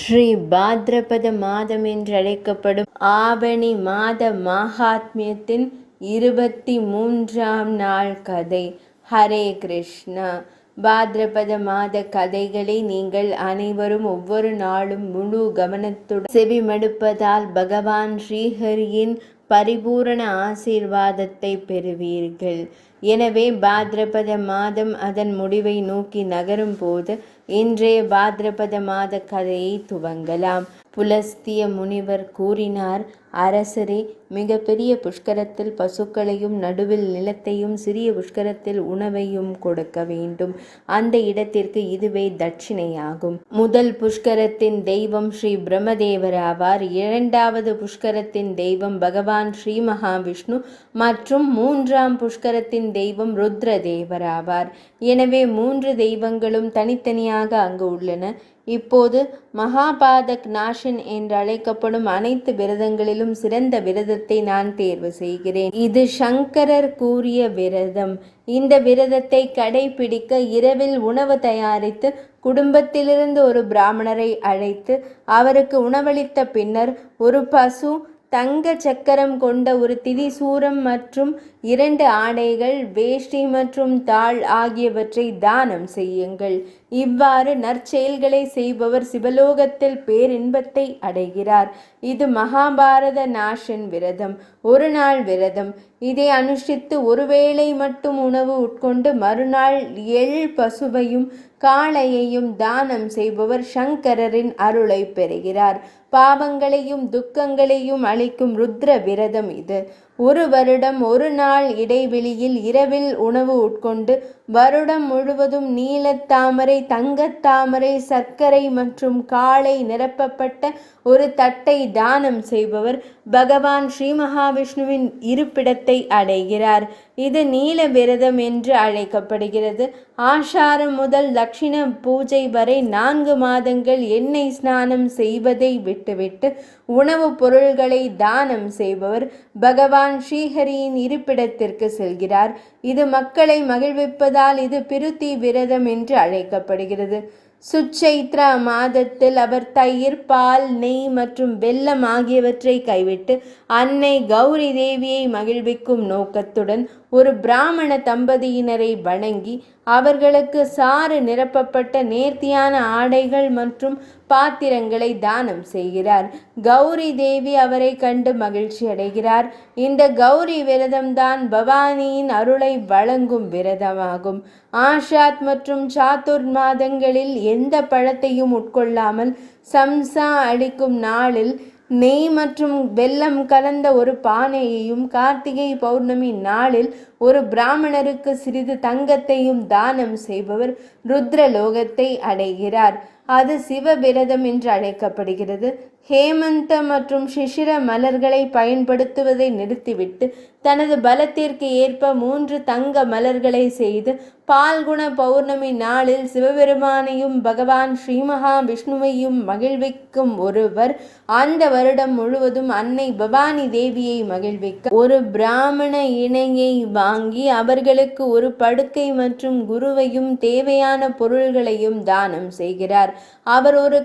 ஸ்ரீ பாத்ரபத மாதம் என்றழைக்கப்படும் ஆவணி மாத மாஹாத்மியத்தின் 23ஆம் நாள் கதை. ஹரே கிருஷ்ணா. பாத்ரபத மாத கதைகளை நீங்கள் அனைவரும் ஒவ்வொரு நாளும் முழு கவனத்துடன் செவிமடுப்பதால் பகவான் ஸ்ரீஹரியின் பரிபூரண ஆசீர்வாதத்தை பெறுவீர்கள். எனவே பாத்ரபத மாதம் அதன் முடிவை நோக்கி நகரும் போது இன்றைய பாத்ரபத மாத கதையை துவங்கலாம். புலஸ்திய முனிவர் கூறினார், அரசரே, மிக பெரிய புஷ்கரத்தில் பசுக்களையும் நடுவில் நிலத்தையும் சிறிய புஷ்கரத்தில் உணவையும் கொடுக்க வேண்டும். அந்த இடத்திற்கு இதுவே தட்சிணையாகும். முதல் புஷ்கரத்தின் தெய்வம் ஸ்ரீ பிரம்மதேவர் ஆவார். இரண்டாவது புஷ்கரத்தின் தெய்வம் பகவான் ஸ்ரீ மகாவிஷ்ணு மற்றும் மூன்றாம் புஷ்கரத்தின் தெய்வம் ருத்ரதேவர் ஆவார். எனவே 3 தெய்வங்களும் தனித்தனியாக அங்கு உள்ளன. இப்போது மகாபாதக் நாஷன் என்று அழைக்கப்படும் அனைத்து விரதங்களிலும் சிறந்த விரதத்தை நான் தேர்வு செய்கிறேன். இது சங்கரர் கூறிய விரதம். இந்த விரதத்தை கடைபிடிக்க இரவில் உணவு தயாரித்து குடும்பத்திலிருந்து ஒரு பிராமணரை அழைத்து அவருக்கு உணவளித்த பின்னர் ஒரு பசு, தங்க சக்கரம் கொண்ட ஒரு திரிசூரம் மற்றும் 2 ஆடைகள், வேஷ்டி மற்றும் தாள் ஆகியவற்றை தானம் செய்யுங்கள். இவ்வாறு நற்செயல்களை செய்பவர் சிவலோகத்தில் பேரின்பத்தை அடைகிறார். இது மகாபாரத நாஷன் விரதம், ஒரு நாள் விரதம். இதை அனுஷ்டித்து ஒருவேளை மட்டும் உணவு உட்கொண்டு மறுநாள் எள் பசுவையும் காளையையும் தானம் செய்பவர் சங்கரரின் அருளை பெறுகிறார். பாவங்களையும் துக்கங்களையும் அளிக்கும் ருத்ர விரதம் இது. ஒரு வருடம் ஒரு நாள் இடைவெளியில் இரவில் உணவு உட்கொண்டு வருடம் முழுவதும் நீலத்தாமரை, தங்கத்தாமரை, சர்க்கரை மற்றும் காளை நிரப்பப்பட்ட ஒரு தட்டை தானம் செய்பவர் பகவான் ஸ்ரீ மகாவிஷ்ணுவின் இருப்பிடத்தை அடைகிறார். இது நீல விரதம் என்று அழைக்கப்படுகிறது. ஆஷாரம் முதல் தட்சிண பூஜை வரை 4 மாதங்கள் எண்ணெய் ஸ்நானம் செய்வதை விட்டுவிட்டு உணவுப் பொருள்களை தானம் செய்பவர் பகவான் ஸ்ரீஹரியின் இருப்பிடத்திற்கு செல்கிறார். இது மக்களை மகிழ்விப்பதால் இது பிருத்தி விரதம் என்று அழைக்கப்படுகிறது. சுச்சைத்ரா மாதத்தில் அவர் தயிர், பால், நெய் மற்றும் வெல்லம் ஆகியவற்றை கைவிட்டு அன்னை கௌரி தேவியை மகிழ்விக்கும் நோக்கத்துடன் ஒரு பிராமண தம்பதியினரை வணங்கி அவர்களுக்கு சாறு நிரப்பப்பட்ட நேர்த்தியான ஆடைகள் மற்றும் பாத்திரங்களை தானம் செய்கிறார். கௌரி தேவி அவரை கண்டு மகிழ்ச்சி அடைகிறார். இந்த கௌரி விரதம்தான் பவானியின் அருளை வழங்கும் விரதமாகும். ஆஷாத் மற்றும் சாத்துர் மாதங்களில் எந்த பழத்தையும் உட்கொள்ளாமல் சம்சா அளிக்கும் நாளில் நெய் மற்றும் வெல்லம் கலந்த ஒரு பானையையும், கார்த்திகை பௌர்ணமி நாளில் ஒரு பிராமணருக்கு சிறிது தங்கத்தையும் தானம் செய்பவர் ருத்ரலோகத்தை அடைகிறார். அது சிவவிரதம் என்று அழைக்கப்படுகிறது. ஹேமந்த மற்றும் சிசிர மலர்களை பயன்படுத்துவதை நிறுத்திவிட்டு தனது பலத்திற்கு ஏற்ப 3 தங்க மலர்களை செய்து பால்குண பௌர்ணமி நாளில் சிவபெருமானையும் பகவான் ஸ்ரீ மகாவிஷ்ணுவையும் மகிழ்விக்கும் ஒருவர் அந்த வருடம் முழுவதும் அன்னை பவானி தேவியை மகிழ்விக்க ஒரு பிராமண இணையை வாங்கி அவர்களுக்கு ஒரு படுக்கை மற்றும் குருவையும் தேவையான பொருள்களையும் தானம் செய்கிறார். அவர் ஒரு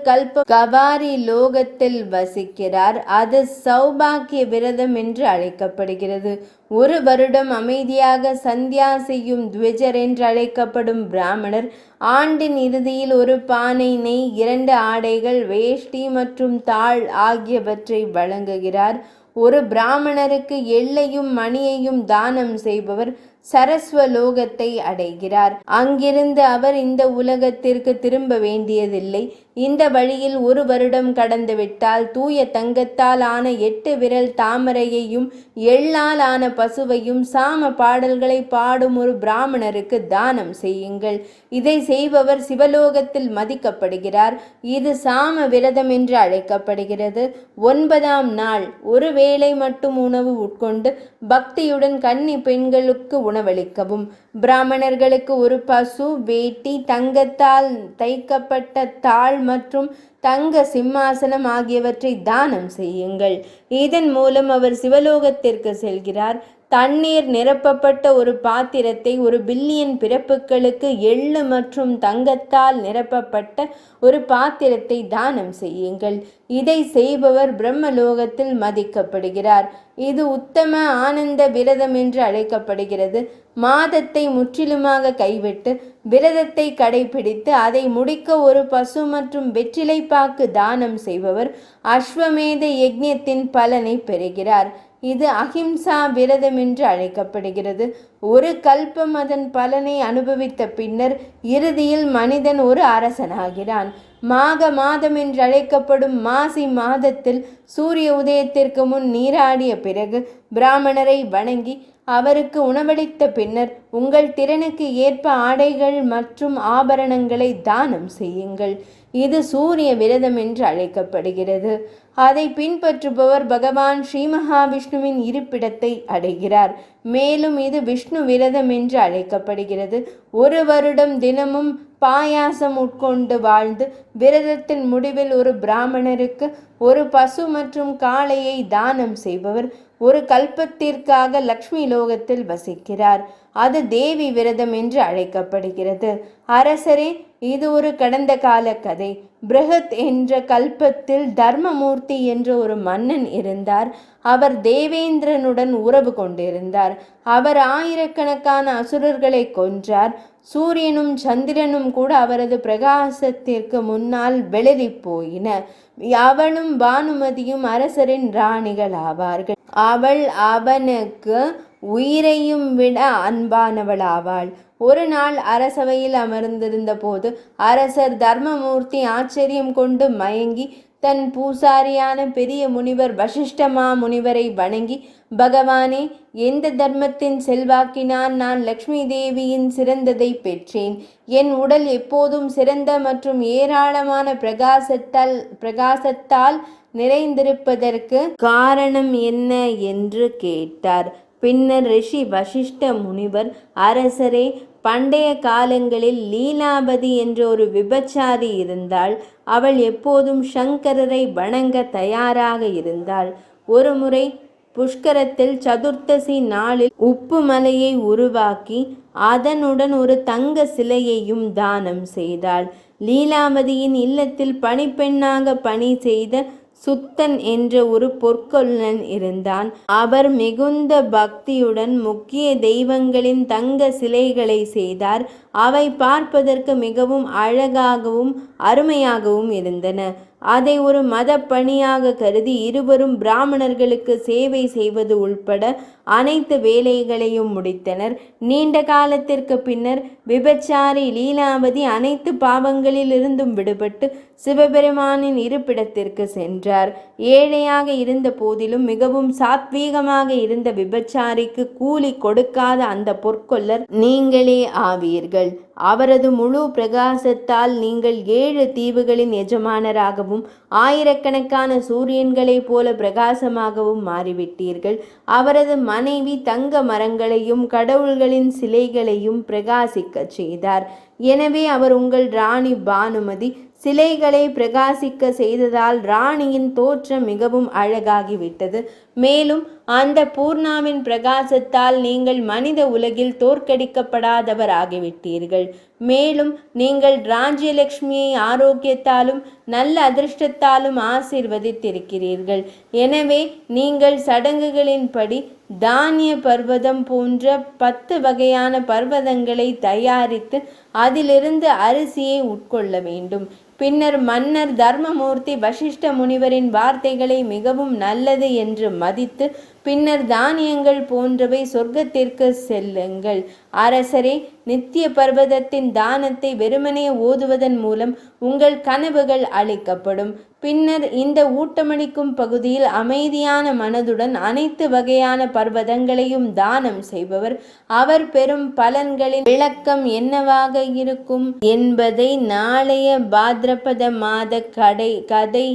கவாரி லோகத்தில் வசிக்கிறார். அது சௌபாக்கிய விரதம் என்று அழைக்கப்படுகிறது. ஒரு வருடம் அமைதியாக சந்தியா செய்யும் த்விஜர் என்று அழைக்கப்படும் பிராமணர் ஆண்டின் இறுதியில் ஒரு பானை நெய், 2 ஆடைகள், வேஷ்டி மற்றும் தாள் ஆகியவற்றை வழங்குகிறார். ஒரு பிராமணருக்கு எள்ளையும் மணியையும் தானம் செய்பவர் சரஸ்வலோகத்தை அடைகிறார். அங்கிருந்து அவர் இந்த உலகத்திற்கு திரும்ப வேண்டியதில்லை. இந்த வழியில் ஒரு வருடம் கடந்துவிட்டால் தூய தங்கத்தால் ஆன 8 விரல் தாமரையையும் எள்ளால் ஆன பசுவையும் சாம பாடல்களை பாடும் ஒரு பிராமணருக்கு தானம் செய்யுங்கள். இதை செய்பவர் சிவலோகத்தில் மதிக்கப்படுகிறார். இது சாம விரதம் என்று அழைக்கப்படுகிறது. 9ஆம் நாள் ஒரு வேளை மட்டும் உணவு உட்கொண்டு பக்தியுடன் கன்னி பெண்களுக்கு உணவளிக்கவும். பிராமணர்களுக்கு ஒரு பசு, வேட்டி, தங்கத்தால் தைக்கப்பட்ட தாள் மற்றும் தங்க சிம்மாசனம் ஆகியவற்றை தானம் செய்யுங்கள். இதன் மூலம் அவர் சிவலோகத்திற்கு செல்கிறார். தண்ணீர் நிரப்பப்பட்ட ஒரு பாத்திரத்தை, 1 பில்லியன் பிறப்புகளுக்கு எள்ளு மற்றும் தங்கத்தால் நிரப்பப்பட்ட ஒரு பாத்திரத்தை தானம் செய்யுங்கள். இதை செய்பவர் பிரம்மலோகத்தில் மதிக்கப்படுகிறார். இது உத்தம ஆனந்த விரதம் என்று அழைக்கப்படுகிறது. மாதத்தை முற்றிலுமாக கைவிட்டு விரதத்தை கடைபிடித்து அதை முடிக்க ஒரு பசு மற்றும் வெற்றிலைப்பாக்கு தானம் செய்பவர் அஸ்வமேத யஜ்ஞத்தின் பலனை பெறுகிறார். இது அஹிம்சா விரதம் என்று அழைக்கப்படுகிறது. ஒரு கல்பம் அதன் பலனை அனுபவித்த பின்னர் இறுதியில் மனிதன் ஒரு அரசனாகிறான். மாக மாதம் என்று அழைக்கப்படும் மாசி மாதத்தில் சூரிய உதயத்திற்கு முன் நீராடிய பிறகு பிராமணரை வணங்கி அவருக்கு உணவளித்த பின்னர் உங்கள் திறனுக்கு ஏற்ப ஆடைகள் மற்றும் ஆபரணங்களை தானம் செய்யுங்கள். இது சூரிய விரதம் என்று அழைக்கப்படுகிறது. அதை பின்பற்றுபவர் பகவான் ஸ்ரீ மகாவிஷ்ணுவின் இருப்பிடத்தை அடைகிறார். மேலும் இது விஷ்ணு விரதம் என்று அழைக்கப்படுகிறது. 1 வருடம் தினமும் பாயாசம் உட்கொண்டு வாழ்ந்து விரதத்தின் முடிவில் ஒரு பிராமணருக்கு ஒரு பசு மற்றும் காளையை தானம் செய்பவர் ஒரு கல்பத்திற்காக லக்ஷ்மி லோகத்தில் வசிக்கிறார். அது தேவி விரதம் என்று அழைக்கப்படுகிறது. அரசரே, இது ஒரு கடந்த கால கதை. பிருஹத் என்ற கல்பத்தில் தர்மமூர்த்தி என்ற ஒரு மன்னன் இருந்தார். அவர் தேவேந்திரனுடன் உறவு கொண்டிருந்தார். அவர் ஆயிரக்கணக்கான அசுரர்களை கொன்றார். சூரியனும் சந்திரனும் கூட அவரது பிரகாசத்திற்கு முன்னால் வெளிரி போயின. அவளும் பானுமதியும் அரசரின் ராணிகள் ஆவார்கள். அவள் அவனுக்கு உயிரையும் விட அன்பானவளாவாள். ஒரு நாள் அரசவையில் அமர்ந்திருந்த போது அரசர் தர்மமூர்த்தி ஆச்சரியம் கொண்டு மயங்கி தன் பூசாரியான பெரிய முனிவர் வசிஷ்டமா முனிவரை வணங்கி, பகவானே, எந்த தர்மத்தின் செல்வாக்கினால் நான் லக்ஷ்மி தேவியின் சிறந்ததை பெற்றேன்? என் உடல் எப்போதும் சிறந்த மற்றும் ஏராளமான பிரகாசத்தால் நிறைந்திருப்பதற்கு காரணம் என்ன என்று கேட்டார். பின்னர் ரிஷி வசிஷ்ட முனிவர், அரசரே, பண்டைய காலங்களில் லீலாபதி என்ற ஒரு விபச்சாரி இருந்தாள். அவள் எப்போதும் சங்கரரை வணங்க தயாராக இருந்தாள். ஒருமுறை புஷ்கரத்தில் சதுர்த்தசி நாளில் உப்பு மலையை உருவாக்கி அதனுடன் ஒரு தங்க சிலையையும் தானம் செய்தாள். லீலாவதியின் இல்லத்தில் பணிப்பெண்ணாக பணி செய்த சுத்தன் என்ற ஒரு பொற்கொல்லன் இருந்தான். அவர் மிகுந்த பக்தியுடன் முக்கிய தெய்வங்களின் தங்க சிலைகளை செய்தார். அவை பார்ப்பதற்கு மிகவும் அழகாகவும் அருமையாகவும் இருந்தன. அதை ஒரு மத பணியாக கருதி இருவரும் பிராமணர்களுக்கு சேவை செய்வது உள்பட அனைத்து வேலைகளையும் முடித்தனர். நீண்ட காலத்திற்கு பின்னர் விபச்சாரி லீலாவதி அனைத்து பாவங்களிலிருந்தும் விடுபட்டு சிவபெருமானின் இருப்பிடத்திற்கு சென்றார். ஏழையாக இருந்த போதிலும் மிகவும் சாத்வீகமாக இருந்த விபச்சாரிக்கு கூலி கொடுக்காத அந்த பொற்கொல்லர் நீங்களே ஆவீர்கள். அவரது முழு பிரகாசத்தால் நீங்கள் 7 தீவுகளின் எஜமானராகவும் ஆயிரக்கணக்கான சூரியன்களைப் போல பிரகாசமாகவும் மாறிவிட்டீர்கள். அவரது மனைவி தங்க மரங்களையும் கடவுள்களின் சிலைகளையும் பிரகாசிக்கச் செய்தார். எனவே அவர் உங்கள் ராணி பானுமதி. சிலைகளை பிரகாசிக்க செய்ததால் ராணியின் தோற்றம் மிகவும் அழகாகிவிட்டது. மேலும் அந்த பூர்ணாவின் பிரகாசத்தால் நீங்கள் மனித உலகில் தோற்கடிக்கப்படாதவர் ஆகிவிட்டீர்கள். மேலும் நீங்கள் ராஜ்யலட்சுமியை ஆரோக்கியத்தாலும் நல்ல அதிர்ஷ்டத்தாலும் ஆசீர்வதித்திருக்கிறீர்கள். எனவே நீங்கள் சடங்குகளின்படி தானிய பர்வதம் போன்ற 10 வகையான பர்வதங்களை தயாரித்து அதிலிருந்து அரிசியை உட்கொள்ள வேண்டும். பின்னர் மன்னர் தர்மமூர்த்தி வசிஷ்ட முனிவரின் வார்த்தைகளை மிகவும் நல்லது என்று மதித்து பின்னர் தானியங்கள் போன்றவை சொர்க்கத்திற்கு செல்லுங்கள். அரசரே, நித்திய பர்வதத்தின் தானத்தை வெறுமனே ஓதுவதன் மூலம் உங்கள் கனவுகள் அளிக்கப்படும். பின்னர் இந்த ஊட்டமளிக்கும் பகுதியில் அமைதியான மனதுடன் அனைத்து வகையான பர்வதங்களையும் தானம் செய்பவர் அவர் பெறும் பலன்களின் விளக்கம் என்னவாக இருக்கும் என்பதை நாளைய பாத்ரபத மாத கதை